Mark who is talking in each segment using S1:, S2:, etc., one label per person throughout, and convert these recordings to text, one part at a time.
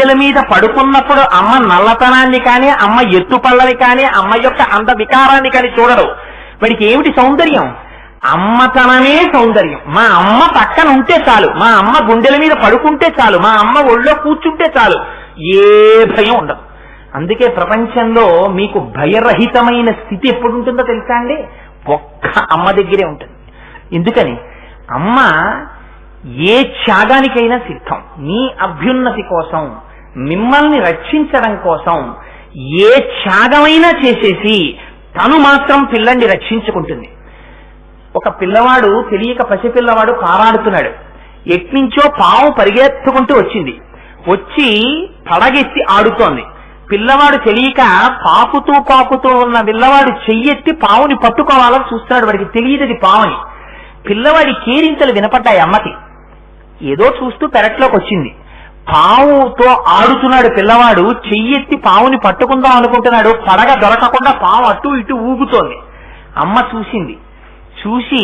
S1: గుండెల మీద పడుకున్నప్పుడు అమ్మ నల్లతనాన్ని కానీ, అమ్మ ఎత్తుపళ్ళని కానీ, అమ్మ యొక్క అంద వికారాన్ని కానీ చూడడు. వాడికి ఏమిటి సౌందర్యం? అమ్మతనమే సౌందర్యం. మా అమ్మ పక్కన ఉంటే చాలు, మా అమ్మ గుండెల మీద పడుకుంటే చాలు, మా అమ్మ ఒళ్ళో కూర్చుంటే చాలు, ఏ భయం ఉండదు. అందుకే ప్రపంచంలో మీకు భయరహితమైన స్థితి ఎప్పుడు ఉంటుందో తెలుసా అండి? ఒక్క అమ్మ దగ్గరే ఉంటుంది. ఎందుకని? అమ్మ ఏ త్యాగానికైనా సిద్ధం. మీ అభ్యున్నతి కోసం, మిమ్మల్ని రక్షించడం కోసం ఏ త్యాగమైనా చేసేసి తను మాత్రం పిల్లాన్ని రక్షించుకుంటుంది. ఒక పిల్లవాడు, తెలియక పసిపిల్లవాడు పారాడుతున్నాడు. ఎట్నుంచో పాము పరిగెత్తుకుంటూ వచ్చింది. వచ్చి పడగెత్తి ఆడుతోంది. పిల్లవాడు తెలియక పాకుతూ ఉన్న పిల్లవాడు చెయ్యెత్తి పావుని పట్టుకోవాలని చూస్తున్నాడు. వాడికి తెలియదు పావుని. పిల్లవాడి కేరింతలు వినపడ్డాయి అమ్మకి. ఏదో చూస్తూ పెరట్లోకి వచ్చింది. పావుతో ఆడుతున్నాడు పిల్లవాడు. చెయ్యెత్తి పావుని పట్టుకుందాం అనుకుంటున్నాడు. పడగ దొరకకుండా పావు అటు ఇటు ఊగుతోంది. అమ్మ చూసింది. చూసి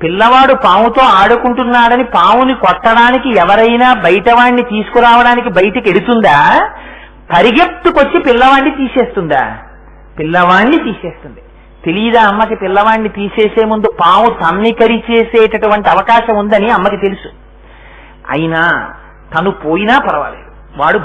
S1: పిల్లవాడు పావుతో ఆడుకుంటున్నాడని పావుని కొట్టడానికి ఎవరైనా బయటవాణ్ణి తీసుకురావడానికి బయటికి ఎడుతుందా? పరిగెత్తుకొచ్చి పిల్లవాణ్ణి తీసేస్తుందా? పిల్లవాణ్ణి తీసేస్తుంది. తెలియదా అమ్మకి? పిల్లవాణ్ణి తీసేసే ముందు పావు తన్నికరి చేసేటటువంటి అవకాశం ఉందని అమ్మకి తెలుసు. అయినా తను పోయినా పర్వాలేదు, వాడు